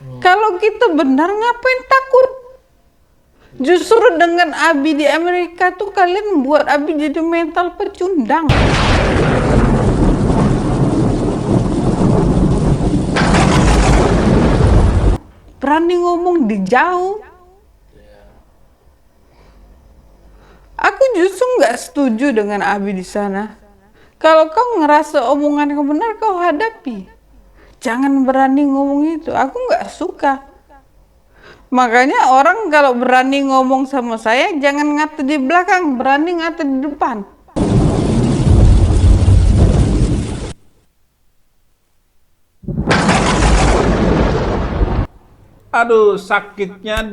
Kalau kita benar ngapain takut? Justru dengan Abi di Amerika tuh kalian buat Abi jadi mental pecundang. Berani ngomong di jauh. Aku justru nggak setuju dengan Abi di sana. Kalau kau ngerasa omongan kau benar, kau hadapi. Jangan berani ngomong itu. Aku nggak suka. Makanya orang kalau berani ngomong sama saya, jangan ngata di belakang, berani ngata di depan. Aduh, sakitnya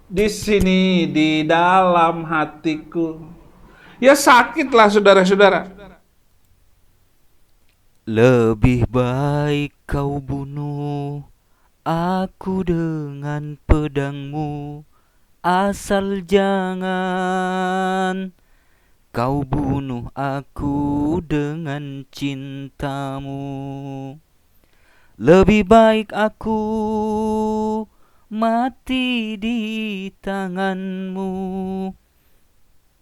di sini, di dalam hatiku. Ya sakitlah saudara-saudara. Lebih baik kau bunuh aku dengan pedangmu, asal jangan kau bunuh aku dengan cintamu. Lebih baik aku mati di tanganmu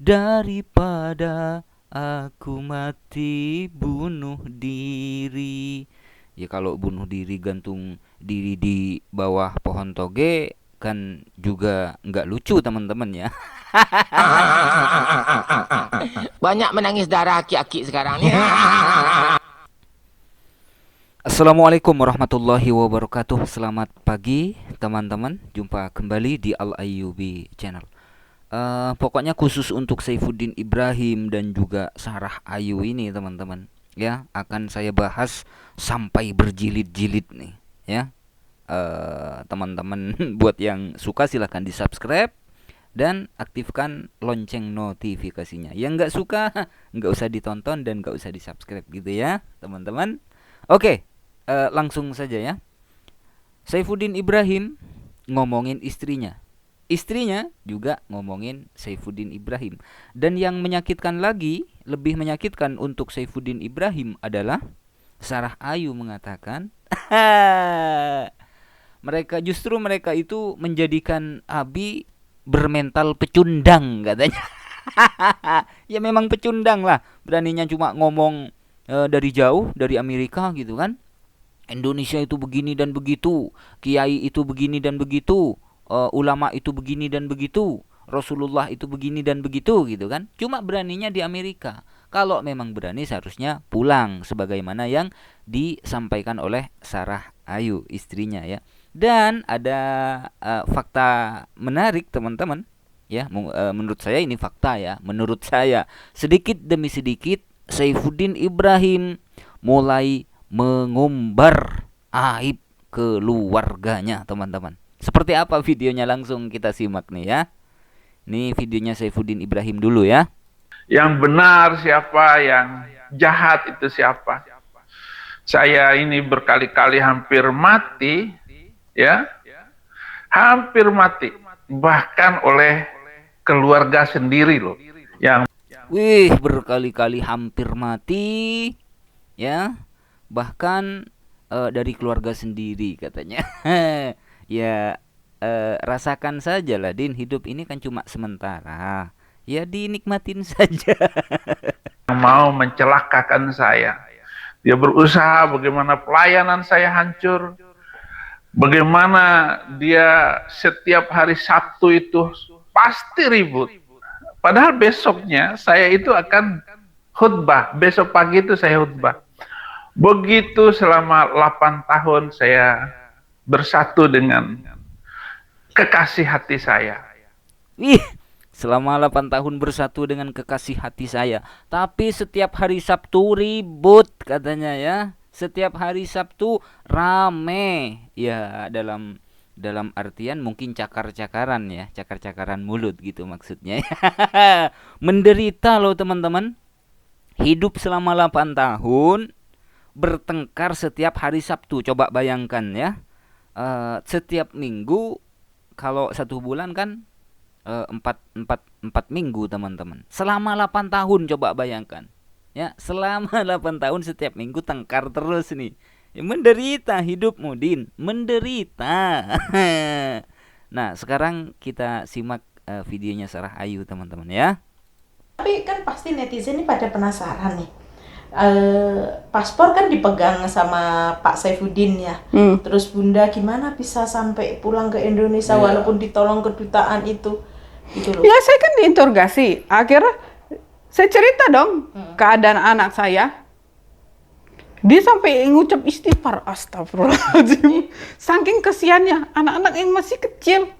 daripada aku mati bunuh diri. Ya kalau bunuh diri gantung diri di bawah pohon toge kan juga nggak lucu teman-teman ya. Banyak menangis darah aki-aki sekarang ni. Assalamualaikum warahmatullahi wabarakatuh. Selamat pagi teman-teman. Jumpa kembali di Al Ayyubi Channel. Pokoknya khusus untuk Saifuddin Ibrahim dan juga Sarah Ayu ini teman-teman, ya akan saya bahas sampai berjilid-jilid nih, ya. Teman-teman buat yang suka silahkan di subscribe dan aktifkan lonceng notifikasinya. Yang nggak suka nggak usah ditonton dan nggak usah di subscribe gitu ya teman-teman. Oke, langsung saja ya. Saifuddin Ibrahim ngomongin istrinya. Istrinya juga ngomongin Saifuddin Ibrahim. Dan yang menyakitkan lagi, lebih menyakitkan untuk Saifuddin Ibrahim adalah Sarah Ayu mengatakan mereka itu menjadikan Abi bermental pecundang katanya. Ya memang pecundang lah, beraninya cuma ngomong dari jauh dari Amerika gitu kan. Indonesia itu begini dan begitu, kiai itu begini dan begitu, ulama itu begini dan begitu, Rasulullah itu begini dan begitu gitu kan. Cuma beraninya di Amerika. Kalau memang berani seharusnya pulang sebagaimana yang disampaikan oleh Sarah Ayu istrinya ya. Dan ada fakta menarik teman-teman ya. Menurut saya ini fakta ya. Menurut saya sedikit demi sedikit Saifuddin Ibrahim mulai mengumbar aib keluarganya teman-teman. Seperti apa videonya langsung kita simak nih ya. Ini videonya Saifuddin Ibrahim dulu ya. Yang benar siapa, yang jahat itu siapa. Saya ini berkali-kali hampir mati, ya, hampir mati, bahkan oleh keluarga sendiri loh. Yang Wih, berkali-kali hampir mati ya. Bahkan dari keluarga sendiri katanya. Ya rasakan saja lah Din, hidup ini kan cuma sementara. Ya dinikmatin saja. mau mencelakakan saya. Dia berusaha bagaimana pelayanan saya hancur. Bagaimana dia setiap hari Sabtu itu pasti ribut. Padahal besoknya saya itu akan khutbah. Besok pagi itu saya khutbah. Begitu selama 8 tahun saya bersatu dengan kekasih hati saya. Wih, selama 8 tahun bersatu dengan kekasih hati saya. Tapi setiap hari Sabtu ribut katanya ya. Setiap hari Sabtu rame. Ya dalam artian mungkin cakar-cakaran ya, cakar-cakaran mulut gitu maksudnya. Menderita loh teman-teman. Hidup selama 8 tahun bertengkar setiap hari Sabtu. Coba bayangkan ya. Setiap minggu kalau 1 bulan kan empat minggu teman-teman. Selama 8 tahun coba bayangkan. Ya, selama 8 tahun setiap minggu tengkar terus nih. Menderita hidupmu, Din. Menderita. Nah, sekarang kita simak videonya Sarah Ayu, teman-teman ya. Tapi kan pasti netizen ini pada penasaran nih. Paspor kan dipegang sama Pak Saifuddin ya. Terus Bunda gimana bisa sampai pulang ke Indonesia walaupun ditolong kedutaan itu? Gitu loh. Ya saya kan diinterogasi. Akhirnya saya cerita dong keadaan anak saya. Dia sampai ngucap istighfar, astagfirullahaladzim. Saking kesiannya anak-anak yang masih kecil.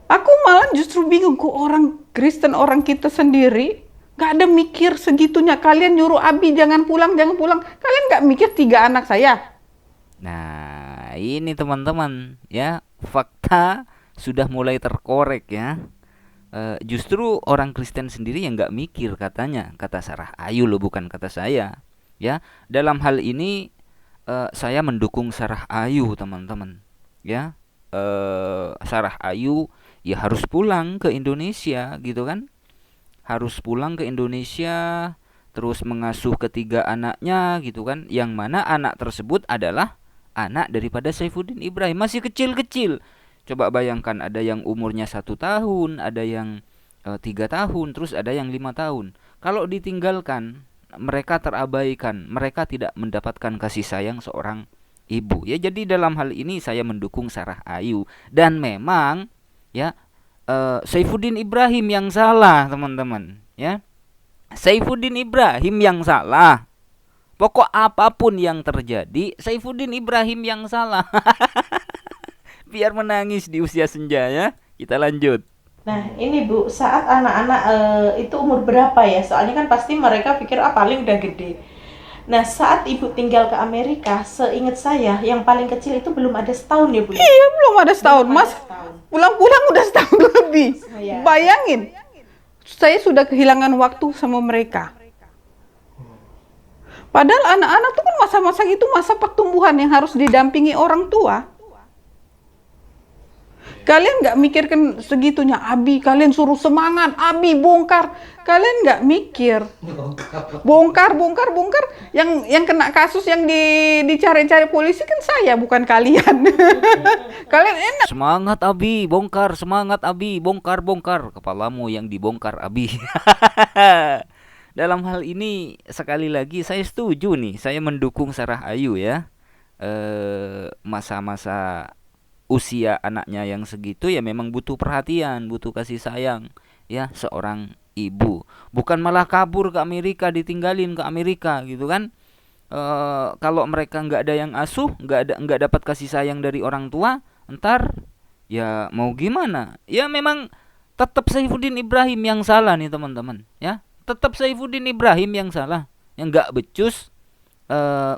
Aku malah justru bingung kok orang Kristen, orang kita sendiri gak ada mikir segitunya. Kalian nyuruh Abi jangan pulang, jangan pulang. Kalian gak mikir 3 anak saya. Nah, ini teman-teman ya, fakta sudah mulai terkorek ya. Justru orang Kristen sendiri yang nggak mikir katanya, kata Sarah Ayu loh, bukan kata saya ya. Dalam hal ini saya mendukung Sarah Ayu, teman-teman ya. Sarah Ayu ya harus pulang ke Indonesia gitu kan, harus pulang ke Indonesia, terus mengasuh ketiga anaknya gitu kan, yang mana anak tersebut adalah anak daripada Saifuddin Ibrahim, masih kecil-kecil. Coba bayangkan, ada yang umurnya 1 tahun, ada yang 3 tahun, terus ada yang 5 tahun. Kalau ditinggalkan, mereka terabaikan, mereka tidak mendapatkan kasih sayang seorang ibu. Ya, jadi dalam hal ini saya mendukung Sarah Ayu. Dan memang ya Saifuddin Ibrahim yang salah, teman-teman ya. Saifuddin Ibrahim yang salah. Pokok apapun yang terjadi, Saifuddin Ibrahim yang salah. Biar menangis di usia senja ya. Kita lanjut. Nah ini Bu, saat anak-anak itu umur berapa ya? Soalnya kan pasti mereka pikir paling udah gede. Nah saat Ibu tinggal ke Amerika, seingat saya yang paling kecil itu belum ada setahun ya Bu? Iya, belum ada setahun, Mas. Pulang-pulang udah setahun lebih. Iya. Bayangin, saya sudah kehilangan waktu sama mereka. Padahal anak-anak tuh kan masa-masa itu masa pertumbuhan yang harus didampingi orang tua. Kalian nggak mikirkan segitunya, Abi, kalian suruh semangat, Abi bongkar. Kalian nggak mikir. Bongkar. Yang kena kasus yang dicari-cari polisi kan saya, bukan kalian. Kalian enak. Semangat Abi, bongkar, semangat Abi, bongkar. Kepalamu yang dibongkar Abi. Dalam hal ini sekali lagi saya setuju nih, saya mendukung Sarah Ayu ya. Masa-masa usia anaknya yang segitu ya memang butuh perhatian, butuh kasih sayang ya seorang ibu. Bukan malah kabur ke Amerika, ditinggalin ke Amerika gitu kan. Kalau mereka nggak ada yang asuh, nggak dapat kasih sayang dari orang tua, entar ya mau gimana? Ya memang tetap Saifuddin Ibrahim yang salah nih teman-teman ya. Tetap Saifuddin Ibrahim yang salah, yang nggak becus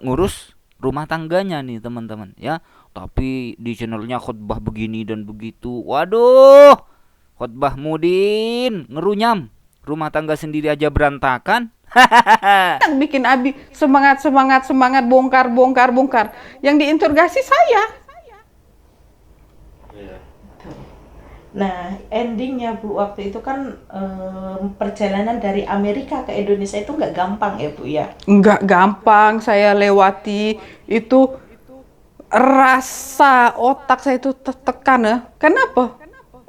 ngurus rumah tangganya nih teman-teman ya. Tapi di channelnya khotbah begini dan begitu. Waduh, khotbah Mudin ngerunyam, rumah tangga sendiri aja berantakan. Yang bikin Abi semangat bongkar. Yang diinterogasi saya. Nah endingnya Bu, waktu itu kan perjalanan dari Amerika ke Indonesia itu nggak gampang ya Bu ya? Nggak gampang saya lewati itu. Rasa otak saya itu tertekan ya. Kenapa?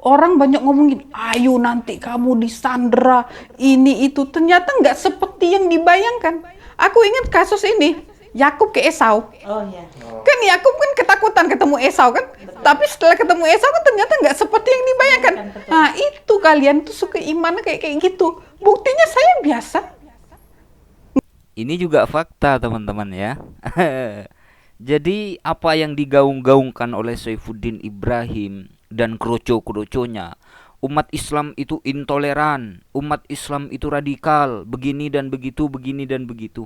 Orang banyak ngomongin, ayo nanti kamu disandra, ini itu. Ternyata nggak seperti yang dibayangkan. Aku ingat kasus ini, Yakub ke Esau. Oh iya. Kan Yakub kan ketakutan ketemu Esau kan. Tapi setelah ketemu Esau kan ternyata nggak seperti yang dibayangkan. Nah itu kalian tuh suka iman kayak gitu. Buktinya saya biasa. Ini juga fakta teman-teman ya. Jadi apa yang digaung-gaungkan oleh Saifuddin Ibrahim dan kroco-kroconya, umat Islam itu intoleran, umat Islam itu radikal, begini dan begitu.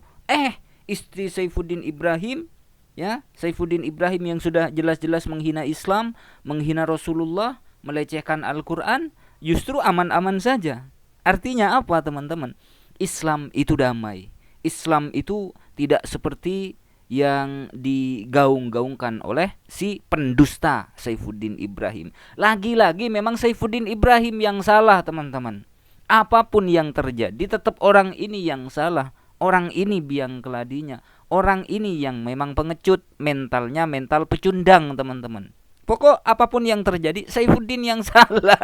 Istri Saifuddin Ibrahim ya, Saifuddin Ibrahim yang sudah jelas-jelas menghina Islam, menghina Rasulullah, melecehkan Al-Quran, justru aman-aman saja. Artinya apa teman-teman? Islam itu damai. Islam itu tidak seperti yang digaung-gaungkan oleh si pendusta Saifuddin Ibrahim. Lagi-lagi memang Saifuddin Ibrahim yang salah teman-teman. Apapun yang terjadi tetap orang ini yang salah. Orang ini biang keladinya. orang ini yang memang pengecut, mentalnya mental pecundang, teman-teman. Pokok apapun yang terjadi, Saifuddin yang salah.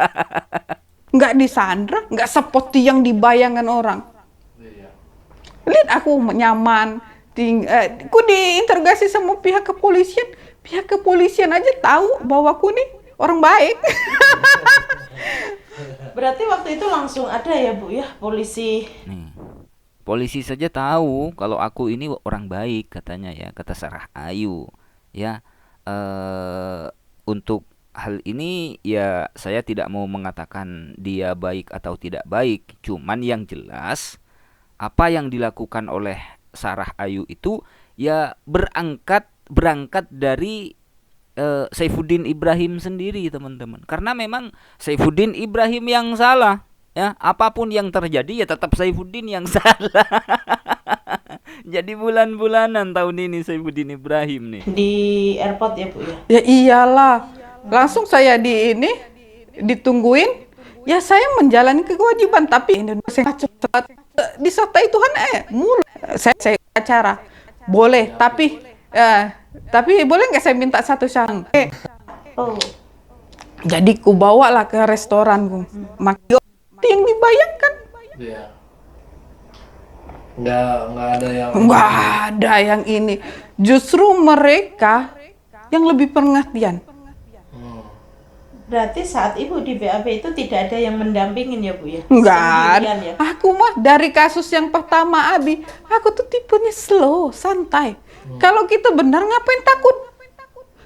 Nggak disandra, nggak seperti yang dibayangkan orang. Lihat aku nyaman, aku diinterogasi sama pihak kepolisian aja tahu bahwa aku nih orang baik. Berarti waktu itu langsung ada ya Bu ya polisi. Nih, polisi saja tahu kalau aku ini orang baik, katanya ya, kata Sarah Ayu. Ya, untuk hal ini ya saya tidak mau mengatakan dia baik atau tidak baik. Cuman yang jelas apa yang dilakukan oleh Sarah Ayu itu ya berangkat dari Saifuddin Ibrahim sendiri, teman-teman. Karena memang Saifuddin Ibrahim yang salah, ya. Apapun yang terjadi ya tetap Saifuddin yang salah. Jadi bulan-bulanan tahun ini Saifuddin Ibrahim nih. Di airport ya Bu ya. Ya iyalah, langsung saya ditungguin. Ya saya menjalani kewajiban, tapi Indonesia cepat disertai Tuhan mulai. Saya acara boleh, tapi boleh nggak saya minta satu syarat? Oh. Jadi ku bawalah ke restoran ku. Makan yang dibayangkan. Iya. Nggak ada yang Nggak ada yang ini. Justru mereka yang lebih pengertian. Berarti saat Ibu di BAP itu tidak ada yang mendampingin ya Bu ya? Enggak. Sendirian ya? Aku mah dari kasus yang pertama Abi, aku tuh tipenya slow, santai. Kalau kita benar ngapain takut?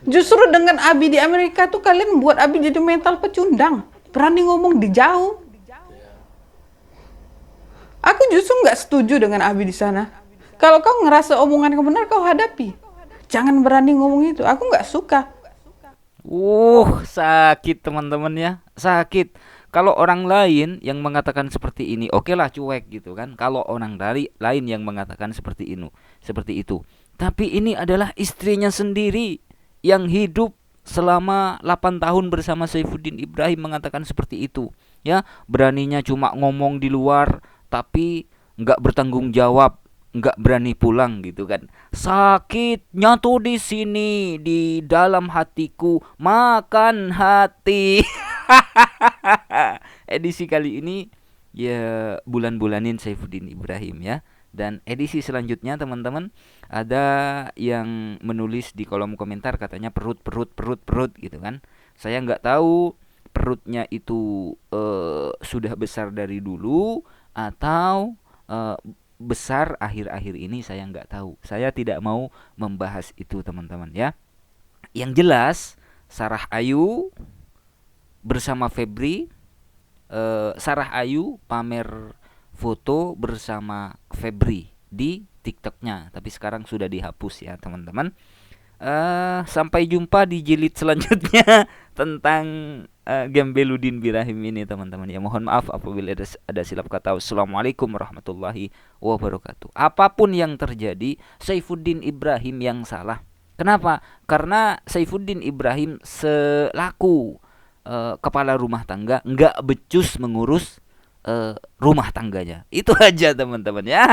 Justru dengan Abi di Amerika tuh kalian buat Abi jadi mental pecundang. Berani ngomong di jauh. Aku justru nggak setuju dengan Abi di sana. Kalau kau ngerasa omongan kau benar, kau hadapi. Jangan berani ngomong itu. Aku nggak suka. Sakit teman-teman ya, sakit. Kalau orang lain yang mengatakan seperti ini, oke lah cuek gitu kan. Kalau orang lain yang mengatakan seperti itu. Tapi ini adalah istrinya sendiri yang hidup selama 8 tahun bersama Saifuddin Ibrahim mengatakan seperti itu. Ya, beraninya cuma ngomong di luar, tapi nggak bertanggung jawab, nggak berani pulang gitu kan. Sakitnya tuh di sini, di dalam hatiku, makan hati. Edisi kali ini ya bulan-bulanin Saifuddin Ibrahim ya. Dan edisi selanjutnya teman-teman, ada yang menulis di kolom komentar katanya perut gitu kan. Saya nggak tahu perutnya itu sudah besar dari dulu atau besar akhir-akhir ini, saya nggak tahu. Saya tidak mau membahas itu teman-teman ya. Yang jelas Sarah Ayu bersama Febri, Sarah Ayu pamer foto bersama Febri di TikToknya, tapi sekarang sudah dihapus ya teman-teman. Sampai jumpa di jilid selanjutnya tentang Gembeludin Birahim ini teman-teman ya. Mohon maaf apabila ada silap kata. Wassalamualaikum warahmatullahi wabarakatuh. Apapun yang terjadi, Saifuddin Ibrahim yang salah. Kenapa? Karena Saifuddin Ibrahim selaku kepala rumah tangga nggak becus mengurus rumah tangganya. Itu aja teman-teman ya.